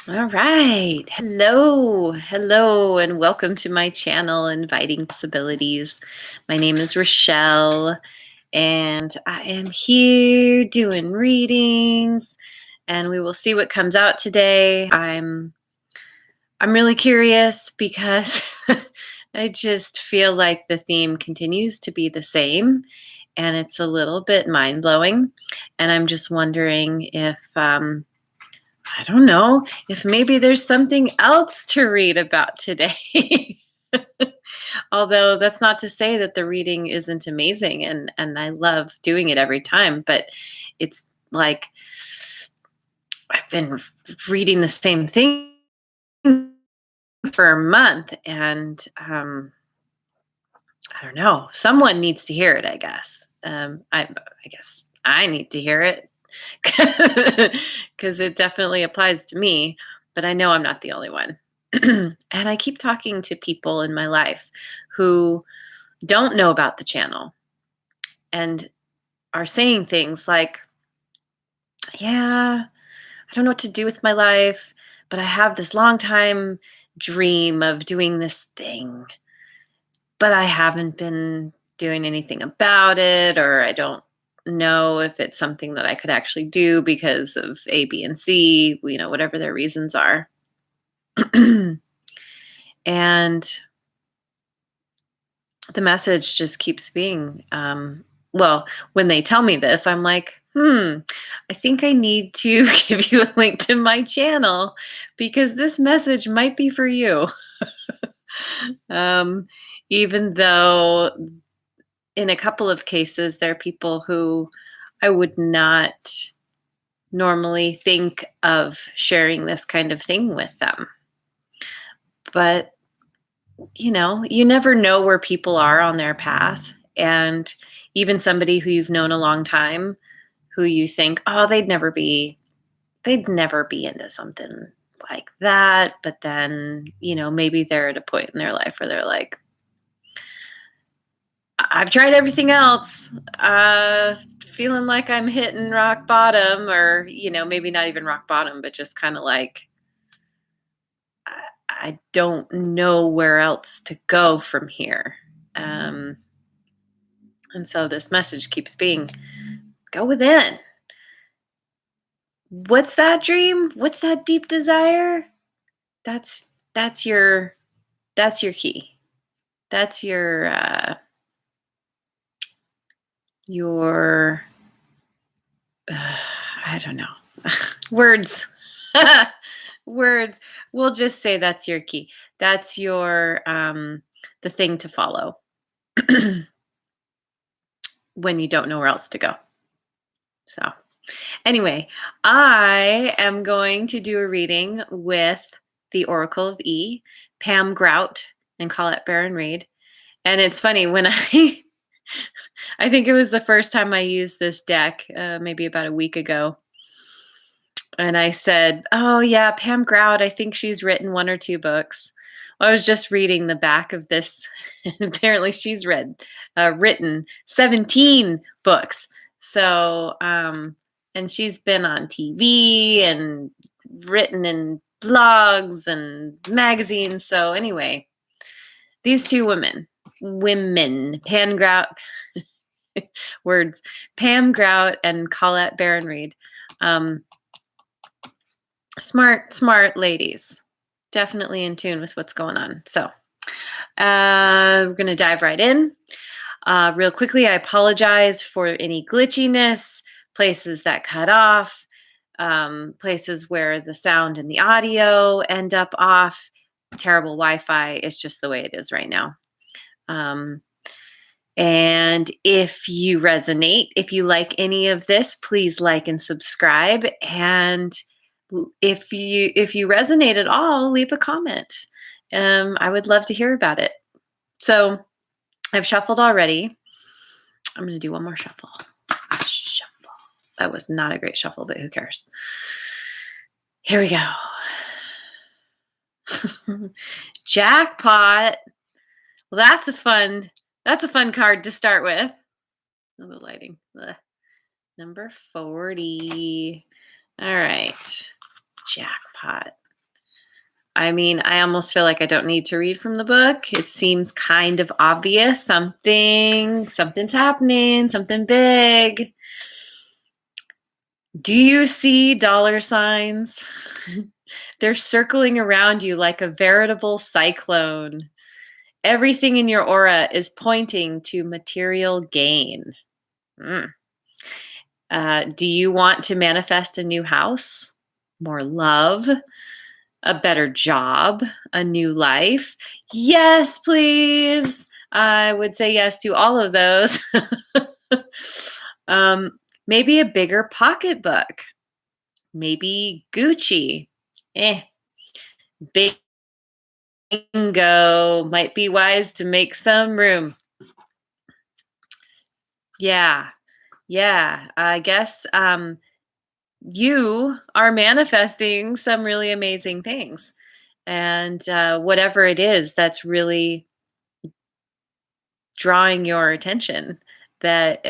All right. Hello. Hello, and welcome to my channel, Inviting Possibilities. My name is Rochelle, and I am here doing readings, and we will see what comes out today. I'm really curious because I just feel like the theme continues to be the same, and it's a little bit mind-blowing. And I'm just wondering if I don't know if maybe there's something else to read about today. Although that's not to say that the reading isn't amazing, and I love doing it every time, but it's like I've been reading the same thing for a month, and I don't know. Someone needs to hear it, I guess. I guess I need to hear it because it definitely applies to me, but I know I'm not the only one. And I keep talking to people in my life who don't know about the channel and are saying things like, yeah, I don't know what to do with my life, but I have this long time dream of doing this thing, but I haven't been doing anything about it, or I don't know if it's something that I could actually do because of A, B, and C, whatever their reasons are. And the message just keeps being, well, when they tell me this, I'm like, I think I need to give you a link to my channel because this message might be for you. um, Even though in a couple of cases, there are people who I would not normally think of sharing this kind of thing with them. But, you never know where people are on their path. And even somebody who you've known a long time, who you think, oh, they'd never be into something like that. But then, maybe they're at a point in their life where they're like, I've tried everything else. Feeling like I'm hitting rock bottom, or, maybe not even rock bottom, but just kind of like, I don't know where else to go from here. Um, and so this message keeps being, go within. What's that dream? What's that deep desire? That's that's your that's your key. That's your I don't know. Words. Words. We'll just say that's your key. That's your the thing to follow when you don't know where else to go. So, anyway, I am going to do a reading with the Oracle of E, Pam Grout, and Colette Baron Reed. And it's funny when I think it was the first time I used this deck, maybe about a week ago. And I said, oh, yeah, Pam Grout, I think she's written one or two books. Well, I was just reading the back of this. Apparently, she's written 17 books. So, and she's been on TV and written in blogs and magazines. So, anyway, these two women, Pam Grout, words, Pam Grout and Colette Baron Reed. Smart ladies, definitely in tune with what's going on. So we're going to dive right in. Real quickly, I apologize for any glitchiness, places that cut off, places where the sound and the audio end up off. Terrible Wi-Fi. It's just the way it is right now. And if you resonate, if you like any of this, please like and subscribe. And if you resonate at all, leave a comment. I would love to hear about it. So I've shuffled already. I'm going to do one more shuffle. That was not a great shuffle, but who cares? Here we go. Jackpot. Well, that's a fun card to start with. Oh, the lighting. Number 40. All right. Jackpot. I mean, I almost feel like I don't need to read from the book. It seems kind of obvious. Something's happening, something big. Do you see dollar signs? They're circling around you like a veritable cyclone. Everything in your aura is pointing to material gain. Mm. Do you want to manifest a new house, more love, a better job, a new life? Yes, please. I would say yes to all of those. um, maybe a bigger pocketbook. Maybe Gucci. Eh, bingo. Might be wise to make some room. Yeah, yeah. I guess you are manifesting some really amazing things. And whatever it is that's really drawing your attention, that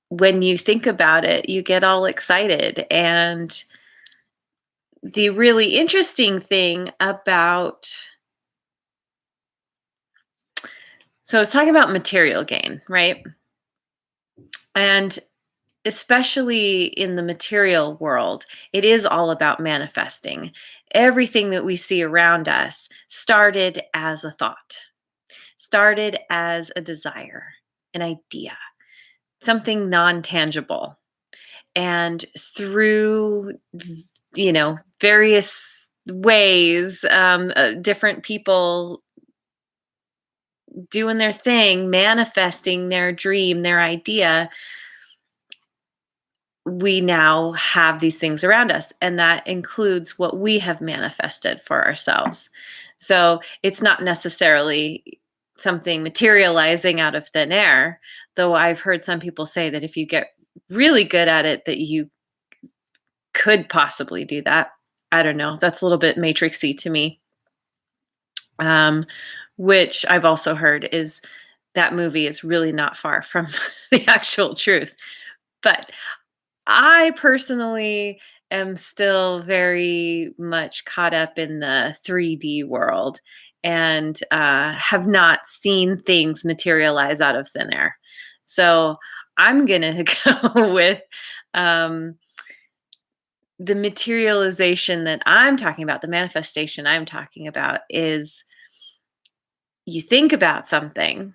when you think about it, you get all excited. And the really interesting thing about, so it's talking about material gain, right? And especially in the material world, it is all about manifesting. Everything that we see around us started as a thought, started as a desire, an idea, something non tangible. And through, various ways, different people doing their thing, manifesting their dream, their idea, we now have these things around us, and that includes what we have manifested for ourselves. So it's not necessarily something materializing out of thin air, though I've heard some people say that if you get really good at it, that you could possibly do that. I don't know. That's a little bit matrixy to me. Which I've also heard is that movie is really not far from the actual truth. But I personally am still very much caught up in the 3D world and have not seen things materialize out of thin air. So I'm going to go with um, the materialization that I'm talking about, the manifestation I'm talking about is you think about something,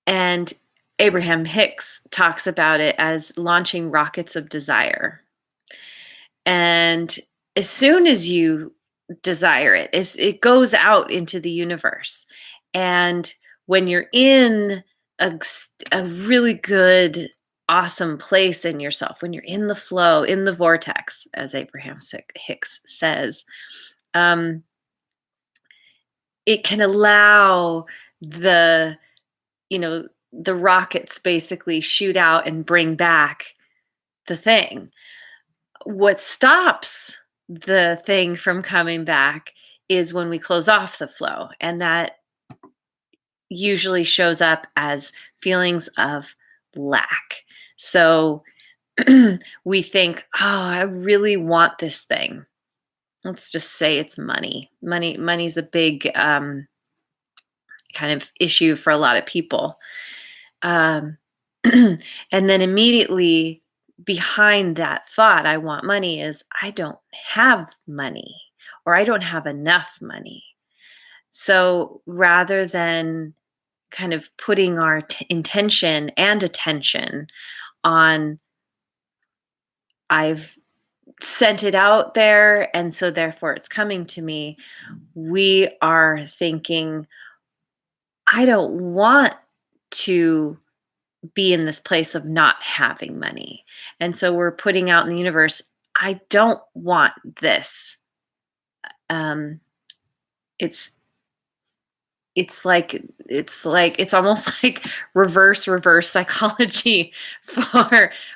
and Abraham Hicks talks about it as launching rockets of desire. And as soon as you desire it, it goes out into the universe. And when you're in a really good, awesome place in yourself, when you're in the flow, in the vortex, as Abraham Hicks says, um, it can allow the, the rockets basically shoot out and bring back the thing. What stops the thing from coming back is when we close off the flow, and that usually shows up as feelings of lack. So we think, oh, I really want this thing. Let's just say it's money. Money's a big kind of issue for a lot of people. And then immediately behind that thought, I want money, is I don't have money, or I don't have enough money. So rather than kind of putting our intention and attention on, I've sent it out there, and so therefore it's coming to me, we are thinking, I don't want to be in this place of not having money. And so we're putting out in the universe, I don't want this. Um, it's it's almost like reverse psychology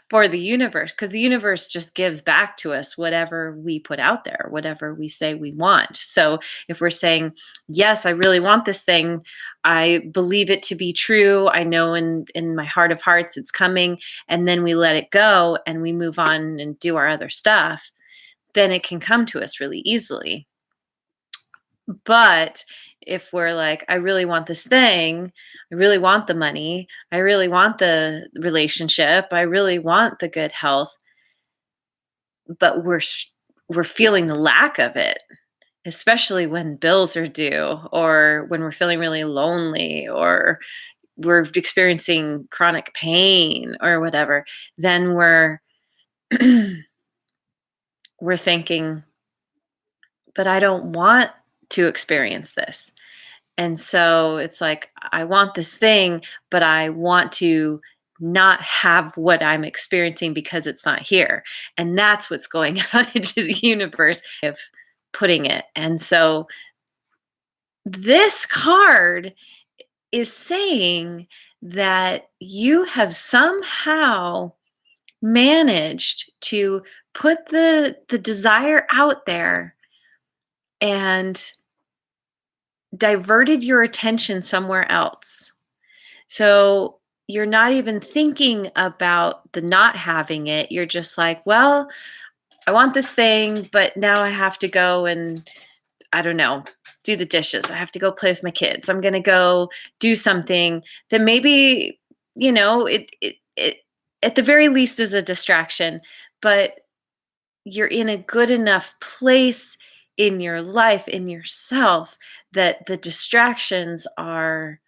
for the universe, because the universe just gives back to us whatever we put out there, whatever we say we want. So if we're saying, yes, I really want this thing, I believe it to be true, I know in my heart of hearts it's coming, and then we let it go and we move on and do our other stuff, then it can come to us really easily. But if we're like, I really want this thing, I really want the money, I really want the relationship, I really want the good health, but we're feeling the lack of it, especially when bills are due, or when we're feeling really lonely, or we're experiencing chronic pain or whatever, then we're thinking, but I don't want to experience this. And so it's like, I want this thing, but I want to not have what I'm experiencing because it's not here. And that's what's going out into the universe of putting it. And so this card is saying that you have somehow managed to put the desire out there and diverted your attention somewhere else. So you're not even thinking about the not having it. You're just like, well, I want this thing, but now I have to go and, I don't know, do the dishes. I have to go play with my kids. I'm going to go do something that maybe, it at the very least is a distraction, but you're in a good enough place in your life, in yourself, that the distractions are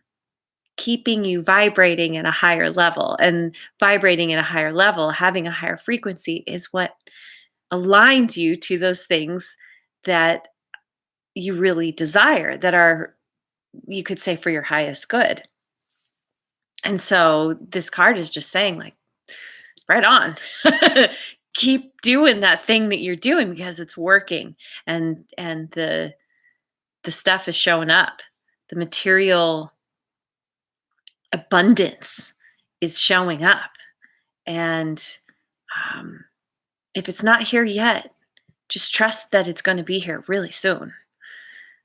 keeping you vibrating at a higher level. And vibrating at a higher level, having a higher frequency, is what aligns you to those things that you really desire, that are, you could say, for your highest good. And so this card is just saying, like, right on. Keep doing that thing that you're doing because it's working, and the stuff is showing up. The material abundance is showing up. And um, if it's not here yet, just trust that it's going to be here really soon.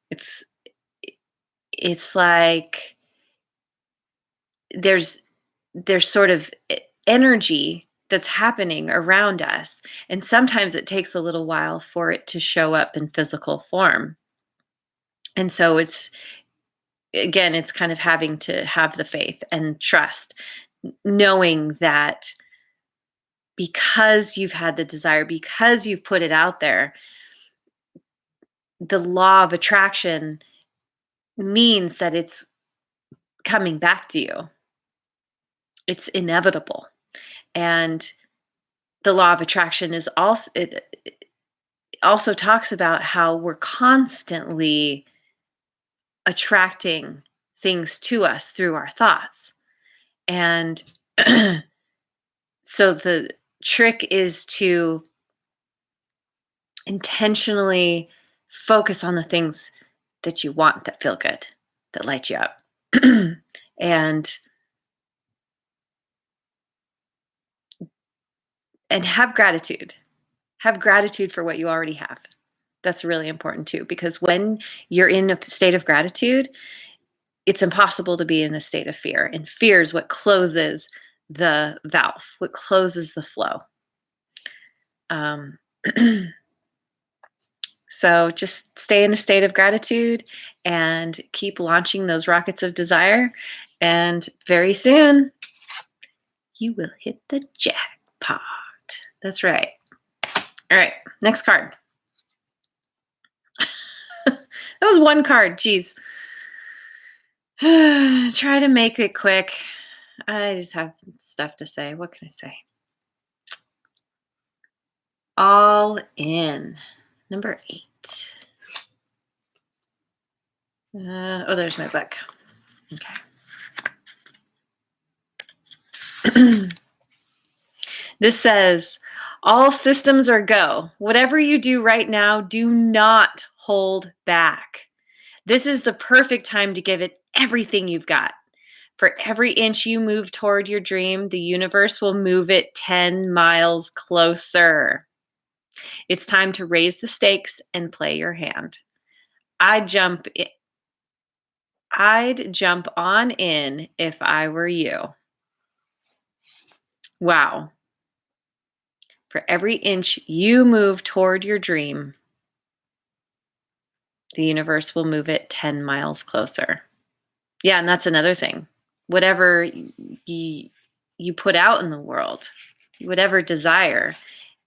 It's it's like there's sort of energy that's happening around us, and sometimes it takes a little while for it to show up in physical form. And so it's, again, it's kind of having to have the faith and trust, knowing that because you've had the desire, because you've put it out there, the law of attraction means that it's coming back to you. It's inevitable. And the law of attraction is also, it also talks about how we're constantly attracting things to us through our thoughts. And so the trick is to intentionally focus on the things that you want, that feel good, that light you up. and and have gratitude. Have gratitude for what you already have. That's really important too, because when you're in a state of gratitude, it's impossible to be in a state of fear. And fear is what closes the valve, what closes the flow. Um, so just stay in a state of gratitude and keep launching those rockets of desire. And very soon, you will hit the jackpot. That's right. All right, next card. That was one card. Geez. Try to make it quick. I just have stuff to say. What can I say? All in. Number 8. Oh, there's my book. Okay. This says, all systems are go. Whatever you do right now, do not hold back. This is the perfect time to give it everything you've got. For every inch you move toward your dream, the universe will move it 10 miles closer. It's time to raise the stakes and play your hand. I'd jump on in if I were you. Wow. For every inch you move toward your dream, the universe will move it 10 miles closer. Yeah, and that's another thing. Whatever you put out in the world, whatever desire,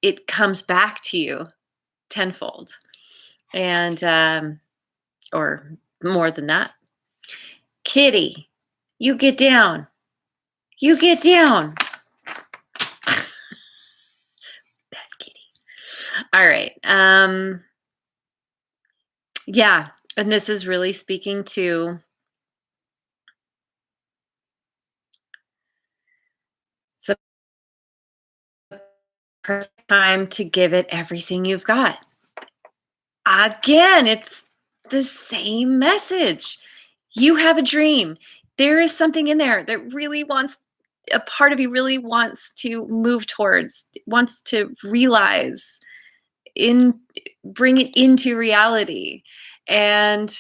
it comes back to you tenfold. And or more than that. Kitty, you get down. You get down. Bad kitty. All right. Yeah, and this is really speaking to the perfect time to give it everything you've got. Again, it's the same message. You have a dream. There is something in there that really wants, a part of you really wants to move towards, wants to realize, in bring it into reality. And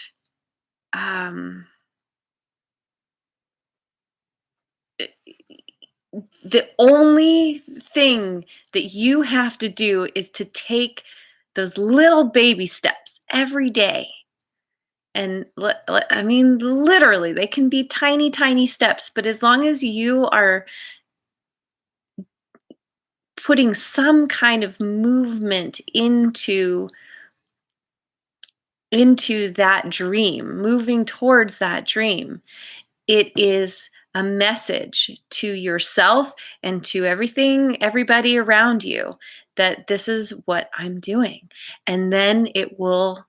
the only thing that you have to do is to take those little baby steps every day. And I mean, literally, they can be tiny, tiny steps, but as long as you are putting some kind of movement into that dream, moving towards that dream, it is a message to yourself and to everybody around you, that this is what I'm doing. And then it will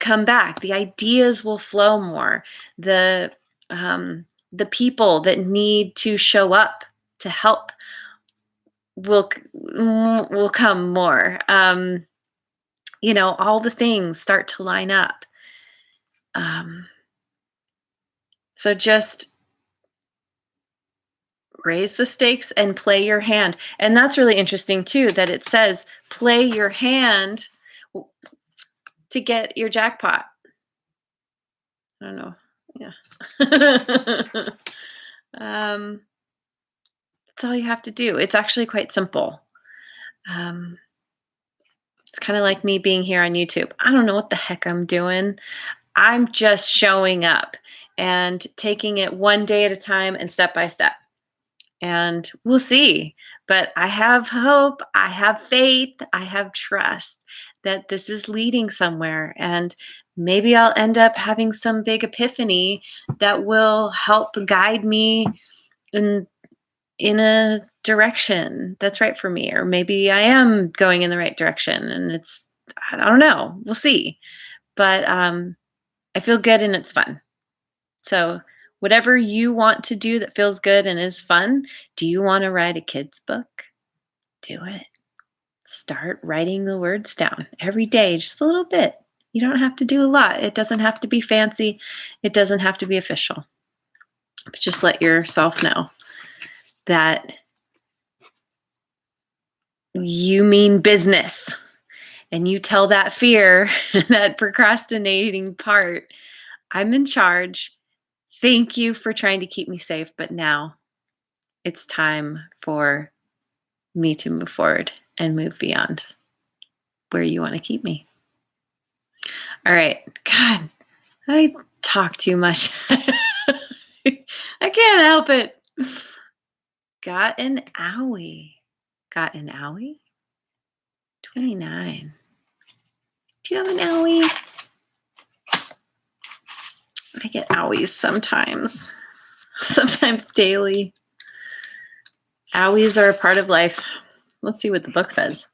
come back. The ideas will flow more. The people that need to show up to help will come more. All the things start to line up. So just raise the stakes and play your hand. And that's really interesting too, that it says play your hand to get your jackpot. I don't know. Yeah. That's all you have to do. It's actually quite simple. It's kind of like me being here on YouTube. I don't know what the heck I'm doing. I'm just showing up and taking it one day at a time and step by step. And we'll see. But I have hope, I have faith, I have trust that this is leading somewhere. And maybe I'll end up having some big epiphany that will help guide me in a direction that's right for me. Or maybe I am going in the right direction and I don't know. We'll see. But I feel good and it's fun. So whatever you want to do that feels good and is fun. Do you want to write a kid's book? Do it. Start writing the words down every day, just a little bit. You don't have to do a lot. It doesn't have to be fancy. It doesn't have to be official. But just let yourself know that you mean business. And you tell that fear, that procrastinating part, I'm in charge. Thank you for trying to keep me safe, but now it's time for me to move forward and move beyond where you want to keep me. All right. God, I talk too much. I can't help it. Got an owie. Got an owie? 29. Do you have an owie? I get owies sometimes daily. Owies are a part of life. Let's see what the book says.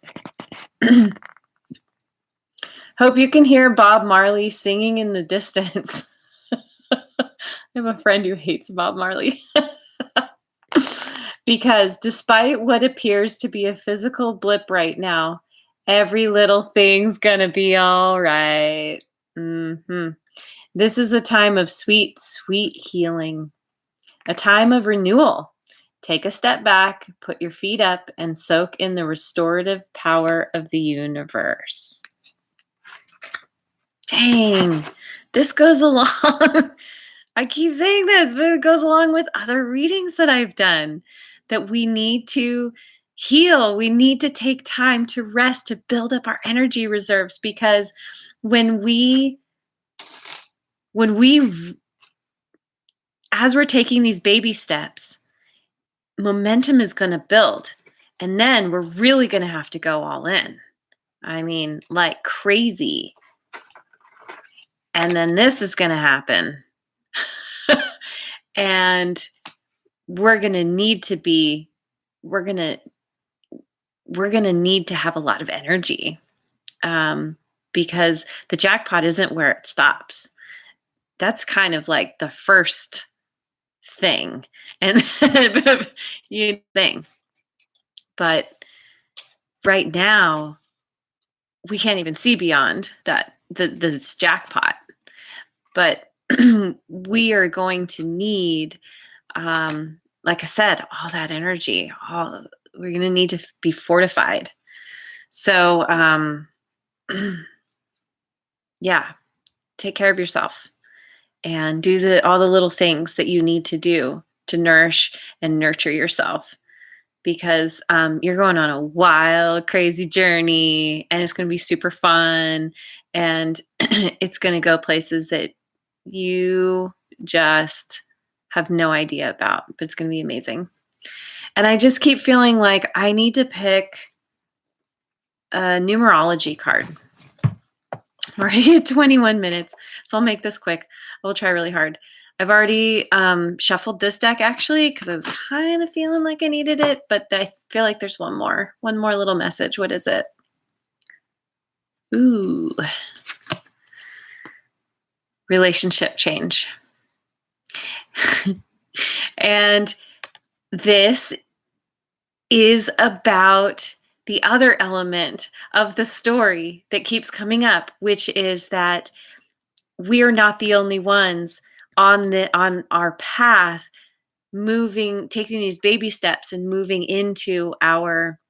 Hope you can hear Bob Marley singing in the distance. I have a friend who hates Bob Marley. Because despite what appears to be a physical blip right now, every little thing's gonna be all right. This is a time of sweet, sweet healing, a time of renewal. Take a step back, put your feet up, and soak in the restorative power of the universe. Dang, this goes along. I keep saying this, but it goes along with other readings that I've done, that we need to heal. We need to take time to rest, to build up our energy reserves, because when we when we as we're taking these baby steps, momentum is going to build, and then we're really going to have to go all in. I mean, like crazy. And then this is going to happen. And we're going to need to be we're going to need to have a lot of energy, because the jackpot isn't where it stops. That's kind of like the first thing, and thing. But right now, we can't even see beyond that. This jackpot, but we are going to need, like I said, all that energy. We're going to need to be fortified. So, yeah, take care of yourself and do all the little things that you need to do to nourish and nurture yourself, because you're going on a wild, crazy journey, and it's going to be super fun, and it's going to go places that you just have no idea about, but it's going to be amazing. And I just keep feeling like I need to pick a numerology card. We're already at 21 minutes, so I'll make this quick. I will try really hard. I've already shuffled this deck, actually, because I was kind of feeling like I needed it, but I feel like there's one more little message. What is it? Ooh. Relationship change. And this is about the other element of the story that keeps coming up, which is that we're not the only ones on our path, taking these baby steps and moving into our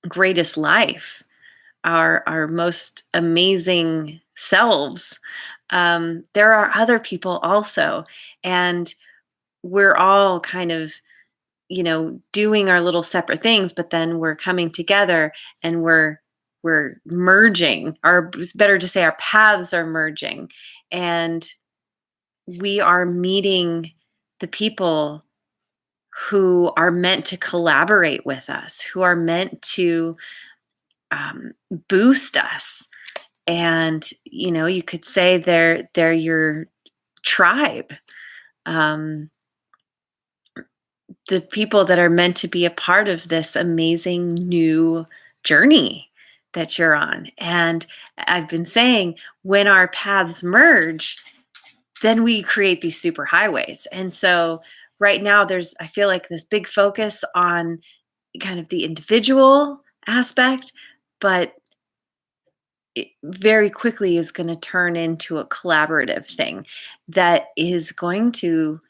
greatest life, our most amazing selves. There are other people also, and we're all kind of, doing our little separate things, but then we're coming together, and we're merging. It's better to say our paths are merging, and we are meeting the people who are meant to collaborate with us, who are meant to boost us. And you could say they're your tribe, the people that are meant to be a part of this amazing new journey that you're on. And I've been saying, when our paths merge, then we create these super highways. And so right now I feel like this big focus on kind of the individual aspect, but it very quickly is going to turn into a collaborative thing that is going to,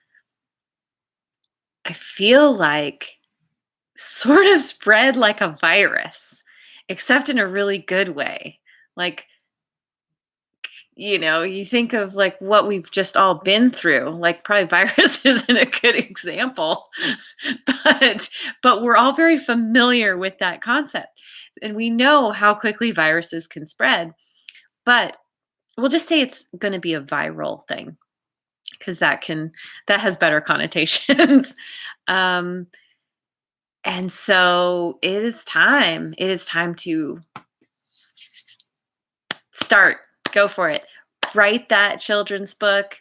I feel like, sort of spread like a virus, except in a really good way. Like, you think of like what we've just all been through, like probably virus isn't a good example, but we're all very familiar with that concept. And we know how quickly viruses can spread, but we'll just say it's going to be a viral thing, because that has better connotations. um, and so it is time to start. Go for it. Write that children's book.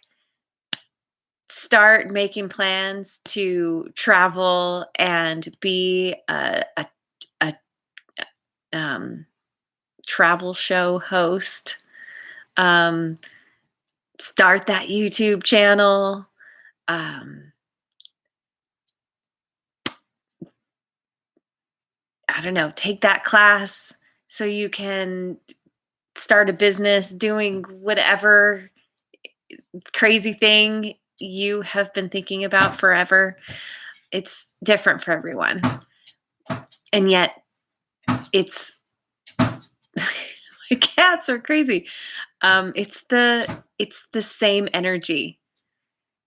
Start making plans to travel and be a travel show host. Start that YouTube channel. I don't know, take that class so you can start a business doing whatever crazy thing you have been thinking about forever. It's different for everyone. And yet it's my cats are crazy. It's the same energy.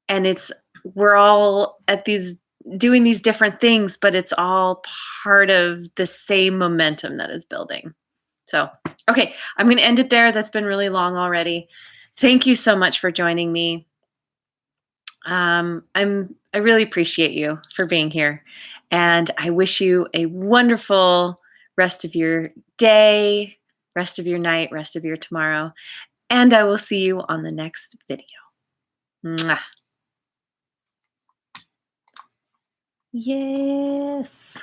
And we're all at these doing these different things, but it's all part of the same momentum that is building. So, okay, I'm going to end it there. That's been really long already. Thank you so much for joining me. I really appreciate you for being here, and I wish you a wonderful rest of your day, rest of your night, rest of your tomorrow, and I will see you on the next video. Mwah. Yes.